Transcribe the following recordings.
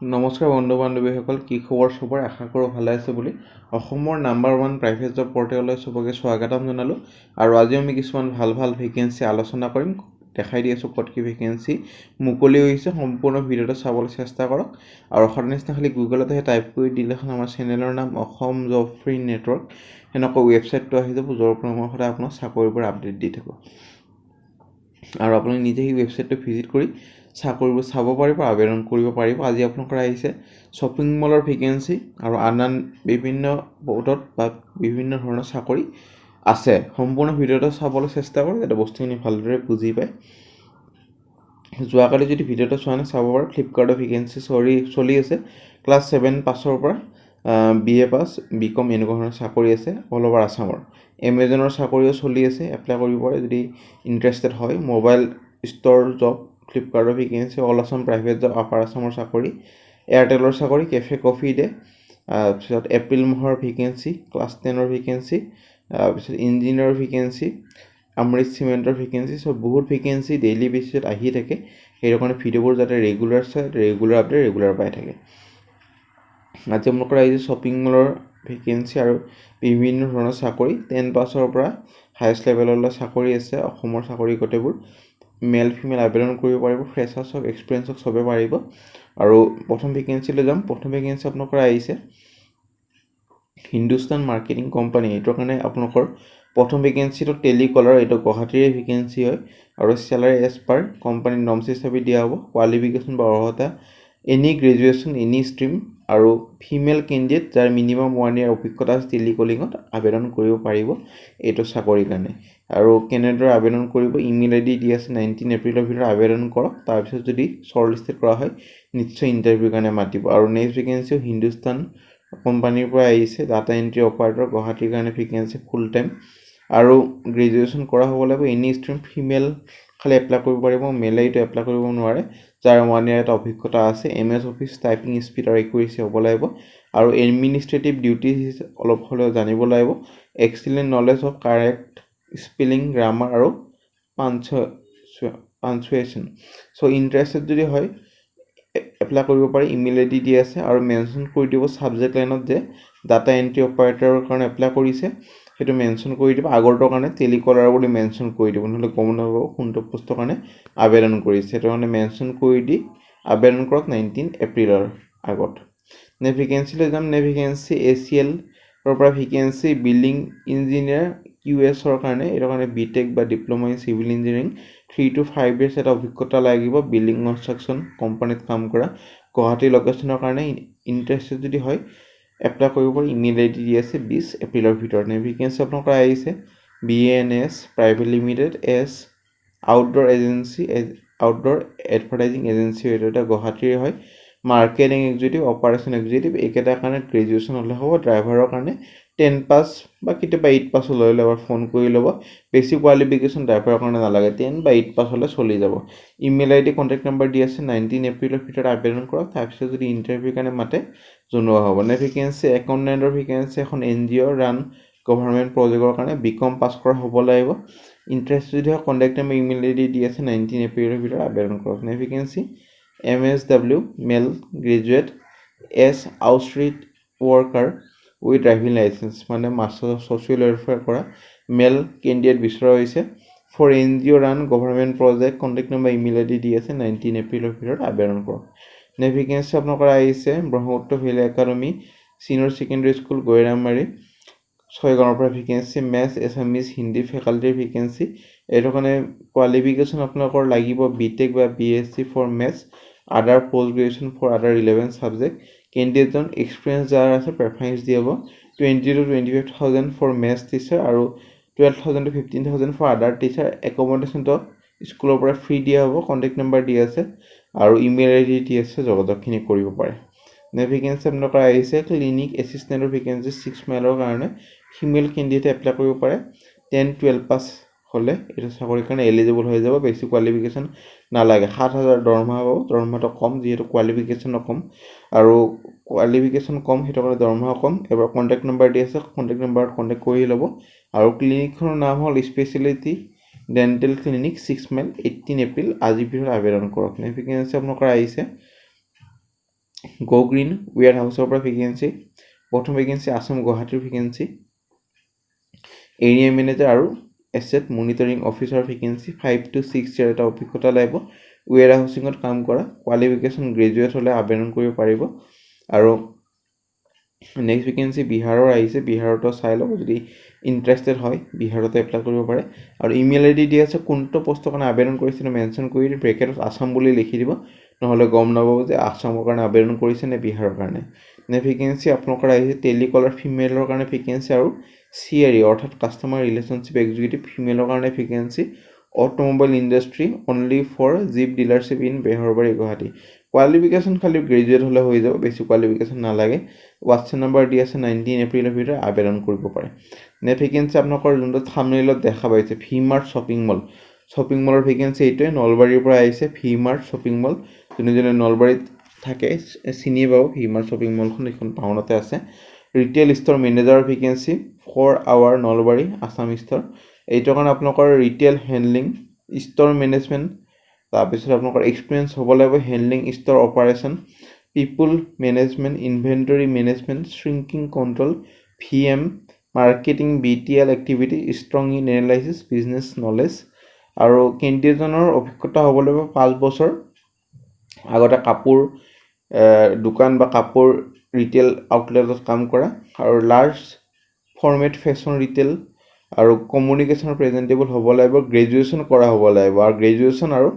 নমস্কাৰ বন্ধু বান্ধৱীসকল, কি খবৰ চবৰ? আশা কৰোঁ ভালে আছে বুলি। অসমৰ নাম্বাৰ 1 প্ৰাইভেট জব পৰ্টেললৈ চবকে স্বাগতম জনালোঁ। আৰু আজি আমি কিছুমান ভাল ভেকেঞ্চি আলোচনা কৰিম। দেখাই দি আছোঁ ক'ত কি ভেকেঞ্চি মুকলি হৈছে। সম্পূৰ্ণ ভিডিঅ'টো চাবলৈ চেষ্টা কৰক। আৰু সদায় খালি গুগলতে টাইপ কৰি দিলেখন আমাৰ চেনেলৰ নাম অসম জব ফ্ৰী নেটৱৰ্ক এনেকুৱা ৱেবছাইটটো আহি যাব, য'ৰ পৰা মই সদায় আপোনাক চাকৰিবোৰ আপডেট দি থাকোঁ। আৰু আপুনি নিজে সেই ৱেবছাইটটো ভিজিট কৰি চাকৰিবোৰ চাব পাৰিব, আবেদন কৰিব পাৰিব। আজি আপোনালোকৰ আহিছে শ্বপিং মলৰ ভেকেঞ্চি আৰু আন বিভিন্ন পদত বা বিভিন্ন ধৰণৰ চাকৰি আছে। সম্পূৰ্ণ ভিডিঅ'টো চাবলৈ চেষ্টা কৰক যাতে বস্তুখিনি ভালদৰে বুজি পায়। যোৱাকালি যদি ভিডিঅ'টো চোৱা নাই চাব পাৰে। ফ্লিপকাৰ্টৰ ভেকেঞ্চি চলি আছে। ক্লাছ 7 পাছৰ পৰা BA পাছ, BCom এনেকুৱা ধৰণৰ চাকৰি আছে অল অভাৰ আছামৰ। এমেজনৰ চাকৰিও চলি আছে, এপ্লাই কৰিব পাৰে যদি ইণ্টাৰেষ্টেড হয়। মোবাইল ষ্ট'ৰ জব, ফ্লিপকাৰ্টৰ vacancy, all Assam private job, upper আছামৰ চাকৰি, এয়াৰটেলৰ চাকৰি, কেফে কফি ডে, তাৰপিছত এপ্ৰিল মাহৰ ভেকেঞ্চি, ক্লাছ 10ৰ ভেকেঞ্চি, তাৰপিছত ইঞ্জিনিয়াৰৰ ভেকেঞ্চি, আমৃত চিমেণ্টৰ ভেকেঞ্চি। চব বহুত ভেকেঞ্চি ডেইলি বেচিছত আহি থাকে। সেইটো কাৰণে ভিডিঅ'বোৰ যাতে ৰেগুলাৰ চাই, ৰেগুলাৰ আপডেট ৰেগুলাৰ পাই থাকে। আজি আপোনালোকৰ আহিছে শ্বপিং মলৰ ভেকেঞ্চি আৰু বিভিন্ন ধৰণৰ চাকৰি। 10 পাছৰ পৰা হায়েষ্ট লেভেললৈ চাকৰি আছে। অসমৰ চাকৰি গোটেইবোৰ মেল ফিমেল আবেদন কৰিব পাৰিব। ফ্ৰেছাৰ্ছ হওক, এক্সপিৰিয়েঞ্চ হওক, চবেই পাৰিব। আৰু প্ৰথম ভেকেঞ্চিলৈ যাম। প্ৰথম ভেকেঞ্চি আপোনালোকৰ আহিছে হিন্দুস্তান মাৰ্কেটিং কোম্পানী। এইটোৰ কাৰণে আপোনালোকৰ প্ৰথম ভেকেঞ্চিটো টেলিকলাৰ, এইটো গুৱাহাটীৰে ভেকেঞ্চি হয়। আৰু চেলাৰী এজ পাৰ কোম্পানীৰ নৰ্মছ হিচাপে দিয়া হ'ব। কোৱালিফিকেশ্যন বা অৰ্হতা এনি গ্ৰেজুৱেশ্যন, এনি ষ্ট্ৰীম, আৰু ফিমেল কেণ্ডিডেট যাৰ মিনিমাম 1 year অভিজ্ঞতা আছে টেলিকলিঙত আবেদন কৰিব পাৰিব এইটো চাকৰিৰ কাৰণে। আৰু কেনেদৰে আবেদন কৰিব? ইমেইল ID দি আছে। 19 এপ্ৰিলৰ ভিতৰত আবেদন কৰক। তাৰপিছত যদি শ্বৰ্টলিষ্টেড কৰা হয় নিশ্চয় ইণ্টাৰভিউৰ কাৰণে মাতিব। আৰু নেক্সট ভেকেঞ্চিও হিন্দুস্তান কোম্পানীৰ পৰা আহিছে, ডাটা এণ্ট্ৰি অপাৰেটৰ, গুৱাহাটীৰ কাৰণে ভেকেঞ্চি ফুল টাইম। আৰু গ্ৰেজুৱেশ্যন কৰা হ'ব লাগিব। এনি ষ্ট্ৰীম, ফিমেল খালি এপ্লাই কৰিব পাৰিব, মেলে এইটো এপ্লাই কৰিব নোৱাৰে। যাৰ 1 year এটা অভিজ্ঞতা আছে। MS অফিচ টাইপিং স্পীড আৰু একুৰেচি হ'ব লাগিব। আৰু এডমিনিষ্ট্ৰেটিভ ডিউটিজ অলপ হ'লেও জানিব লাগিব। Excellent knowledge of correct spelling, grammar আৰু পাঞ্চুৱেশ্যন। চ' ইণ্টাৰেষ্টেড যদি হয় এপ্লাই কৰিব পাৰি। ইমেইল ID দি আছে। আৰু মেনশ্যন কৰি দিব ছাবজেক্ট লাইনত যে ডাটা এণ্ট্ৰি অপাৰেটৰৰ কাৰণে এপ্লাই কৰিছে, সেইটো মেনশ্যন কৰি দিব। আগৰটোৰ কাৰণে টেলিকলাৰ বুলি মেনশ্যন কৰি দিব, নহ'লে গম নাপাব কোনটো পোষ্টৰ কাৰণে আবেদন কৰিছে। সেইটো কাৰণে মেনশ্যন কৰি দি আবেদন কৰক 19 এপ্ৰিলৰ আগত। নেক্সট ভেকেঞ্চিলৈ যাম। নেক্সট ভেকেঞ্চি ACLৰ পৰা ভেকেঞ্চি বিল্ডিং ইঞ্জিনিয়াৰ QSৰ কাৰণে। এইটো কাৰণে BTech বা diploma in civil engineering 3 to 5 years এটা অভিজ্ঞতা লাগিব। বিল্ডিং কনষ্ট্ৰাকশ্যন কোম্পানীত কাম কৰা। গুৱাহাটী লোকেশ্যনৰ কাৰণে ইণ্টাৰেষ্টেড যদি হয় এপ্লাই কৰিব পাৰি। ইমেইল ID দি আছে 20 এপ্ৰিলৰ ভিতৰত। ভেকেঞ্চি আপোনালোকৰ আহিছে BANS private limited as outdoor agency, outdoor advertising agency. এইটো এটা গুৱাহাটীৰ হয়। মাৰ্কেটিং এক্সিকিউটিভ, অপাৰেশ্যন এক্সিকিউটিভ এইকেইটাৰ কাৰণে গ্ৰেজুৱেশ্যন হ'লে হ'ব। ড্ৰাইভাৰৰ কাৰণে 10 পাছ বা কেতিয়াবা 8 পাছ লৈ ল'ব, ফোন কৰি ল'ব। বেছি কোৱালিফিকেশ্যন ড্ৰাইভাৰৰ কাৰণে নালাগে, 10 বা 8 পাছ হ'লে চলি যাব। ইমেইল ID কণ্টেক্ট নাম্বাৰ দি আছে। 19 এপ্ৰিলৰ ভিতৰত আবেদন কৰক। তাৰপিছত যদি ইণ্টাৰভিউৰ কাৰণে মাতে জনোৱা হ'ব। ভেকেঞ্চি একাউণ্টেণ্টৰ ভেকেঞ্চি এখন NGO ৰান গভৰ্ণমেণ্ট প্ৰজেক্টৰ কাৰণে BCom পাছ কৰা হ'ব লাগিব। ইণ্টাৰেষ্ট যদি হয় কণ্টেক্ট নাম্বাৰ ইমেইল ID দি আছে। 19 এপ্ৰিলৰ ভিতৰত আবেদন কৰক। Vacancy MSW male graduate age outstreet worker with driving licence, মানে মাষ্টাৰ অফ ছ'চিয়েল ৱেলফেয়াৰ কৰা মেল কেণ্ডিডেট বিচৰা হৈছে। For NGO run government project contact number email ID দি আছে। 19 এপ্ৰিলৰ ভিতৰত আবেদন কৰক। ভেকেঞ্চি আপোনালোকৰ আহিছে Brahmaputra valley academy senior secondary school Gairamari 6 গাঁৱৰ পৰা ভেকেঞ্চি। মেথছ, এছামিজ, হিন্দী ফেকাল্টিৰ ভেকেঞ্চি। এইটো কাৰণে কোৱালিফিকেশ্যন আপোনালোকৰ লাগিব BTech বা BSc ফৰ মেথছ, আদাৰ পষ্ট গ্ৰেজুৱেশ্যন ফৰ আদাৰ ৰিলেভেণ্ট ছাবজেক্ট। কেণ্ডিডেটজন এক্সপিৰিয়েঞ্চ যাৰ আছে প্ৰেফাৰেঞ্চ দিয়া হ'ব। 20,000 to 25,000 ফৰ মেথছ টিচাৰ আৰু 12,000 to 15,000 ফৰ আদাৰ টিচাৰ। একমডেশ্যনটো স্কুলৰ পৰা ফ্ৰী দিয়া হ'ব। কণ্টেক্ট নাম্বাৰ দি আছে আৰু ইমেইল ID দি আছে, যোগাযোগখিনি কৰিব পাৰে। ভেকেঞ্চি আপোনালোকৰ আহিছে ক্লিনিক এছিষ্টেণ্টৰ ভেকেঞ্চি 6 মাইলৰ কাৰণে। ফিমেল কেণ্ডিডেটে এপ্লাই কৰিব পাৰে। 10-12 পাছ হ'লে এইটো চাকৰিৰ কাৰণে এলিজিবল হৈ যাব। বেছি কোৱালিফিকেশ্যন নালাগে। 7,000 দৰমহা পাব। দৰমহাটো কম যিহেতু কোৱালিফিকেশ্যনো কম, আৰু কোৱালিফিকেশ্যন কম সেইটো কাৰণে দৰমহা কম। এবাৰ কণ্টেক্ট নাম্বাৰ দি আছে, কণ্টেক্ট নাম্বাৰত কণ্টেক্ট কৰি ল'ব। আৰু ক্লিনিকখনৰ নাম হ'ল speciality dental clinic 6 mile. 18 April আজিৰ ভিতৰত আবেদন কৰক। ভেকেঞ্চি আপোনালোকৰ আহিছে গো গ্ৰীণ ৱেয়াৰ হাউচৰ পৰা ভেকেঞ্চি, প্ৰথম ভেকেঞ্চি আছাম গুৱাহাটীৰ ভেকেঞ্চি, এৰিয়া মেনেজাৰ আৰু asset monitoring officer vacancy 5 to 6 ইয়াৰ এটা অভিজ্ঞতা লাগিব ৱেয়াৰ হাউচিঙত কাম কৰা, কোৱালিফিকেশ্যন গ্ৰেজুৱেট হ'লে আবেদন কৰিব পাৰিব। আৰু নেক্সট ভেকেঞ্চি বিহাৰৰ আহিছে, বিহাৰতো চাই লওক, যদি ইণ্টাৰেষ্টেড হয় বিহাৰতে এপ্লাই কৰিব পাৰে। আৰু ইমেইল আই ডি দিয়া আছে, কোনটো পষ্টৰ কাৰণে আবেদন কৰিছিলে মেনশ্যন কৰি ব্ৰেকেটত আছাম বুলি লিখি দিব, নহ'লে গম নাপাব যে আছামৰ কাৰণে আবেদন কৰিছে নে বিহাৰৰ কাৰণে। নে ভেকেঞ্চি আপোনালোকৰ আহিছে টেলিকলাৰ ফিমেলৰ কাৰণে ভেকেঞ্চি আৰু CRE অৰ্থাৎ কাষ্টমাৰ ৰিলেশ্যনশ্বিপ এক্সিকিউটিভ ফিমেলৰ কাৰণে vacancy, automobile industry only for jeep dealership in Beharbari Guwahati. Qualification খালি গ্ৰেজুৱেট হ'লে হৈ যাব, বেছি কোৱালিফিকেশ্যন নালাগে। হোৱাটছএপ নম্বৰ দি আছে, 19 এপ্ৰিলৰ ভিতৰত আবেদন কৰিব পাৰে। নে ভেকেঞ্চি আপোনালোকৰ যোনটো থাম্বনেইলত দেখা পাইছে ভি-মাৰ্ট শ্বপিং মল, শ্বপিং মলৰ ভেকেঞ্চি এইটোৱে, নলবাৰীৰ পৰা আহিছে ভি-মাৰ্ট শ্বপিং মল। যোনে নলবাৰীত থাকে চিনি পাব ভি-মাৰ্ট শ্বপিং মলখন, এইখন টাউনতে আছে। ৰিটেইল ষ্ট'ৰ মেনেজাৰৰ vacancy 4 our Nalbari Assam store, এইটোৰ কাৰণে আপোনালোকৰ ৰিটেইল হেণ্ডলিং ষ্ট'ৰ মেনেজমেণ্ট, তাৰপিছত আপোনালোকৰ এক্সপিৰিয়েঞ্চ হ'ব লাগিব handling store operation, people management, inventory management, shrinking control, VM, marketing, BTL activity, strong in analysis, business knowledge. আৰু কেণ্ডিডেটজনৰ অভিজ্ঞতা হ'ব লাগিব 5 বছৰ আগতে কাপোৰ দোকান বা কাপোৰ ৰিটেইল আউটলেটত কাম কৰা, আৰু লাৰ্জ ফৰ্মেট ফেশ্বন ৰিটেইল আৰু কমিউনিকেশ্যনৰ প্ৰেজেণ্টেবল হ'ব লাগিব, গ্ৰেজুৱেশ্যন কৰা হ'ব লাগিব, আৰু গ্ৰেজুৱেশ্যন আৰু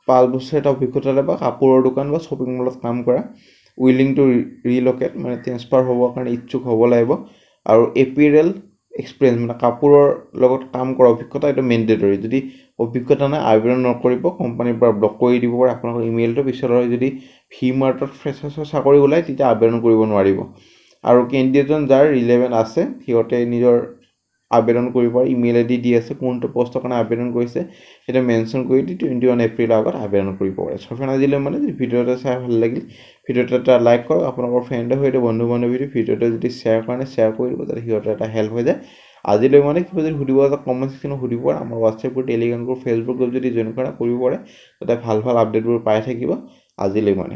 5 বছৰ এটা অভিজ্ঞতা লাগিব কাপোৰৰ দোকান বা শ্বপিং মলত কাম কৰা, উইলিং টু ৰিল'কেট মানে ট্ৰেন্সফাৰ হ'বৰ কাৰণে ইচ্ছুক হ'ব লাগিব, আৰু এপিৰেল এক্সপিৰিয়েঞ্চ মানে কাপোৰৰ লগত কাম কৰা অভিজ্ঞতা, এইটো মেণ্ডেটৰী। যদি অভিজ্ঞতা নাই আবেদন নকৰিব, কোম্পানীৰ পৰা ব্লক কৰি দিব পাৰে আপোনালোকৰ ইমেইলটো। পিছলৈ যদি ভি-মাৰ্টত ফ্ৰেচাৰ্ছৰ চাকৰি ওলায় তেতিয়া আবেদন কৰিব নোৱাৰিব। আৰু কেণ্ডিডেটজন যাৰ ৰিলেভেণ্ট আছে সিহঁতে নিজৰ আবেদন কৰিব পাৰে, ইমেইল আই ডি দি আছে, কোনটো পষ্টৰ কাৰণে আবেদন কৰিছে সেইটো মেনশ্যন কৰি দি 21 এপ্ৰিলৰ আগত আবেদন কৰিব পাৰে। ফ্ৰেণ্ড আজিলৈ মানে যদি ভিডিঅ'টো চাই ভাল লাগিল ভিডিঅ'টো এটা লাইক কৰক, আপোনালোকৰ ফ্ৰেণ্ডৰ সৈতে বন্ধু বান্ধৱীৰ ভিডিঅ'টো যদি শ্বেয়াৰ কৰে শ্বেয়াৰ কৰি দিব, যাতে সিহঁতৰ এটা হেল্প হৈ যায়। আজিলৈ মানে কিবা যদি সুধিব আছে কমেণ্ট ছেকশ্যনত সুধিব পাৰে, আমাৰ WhatsApp group, Telegram group, Facebook group যদি জইন কৰা কৰিব পাৰে, তাতে ভাল ভাল আপডেটবোৰ পাই থাকিব। আজিলৈ মানে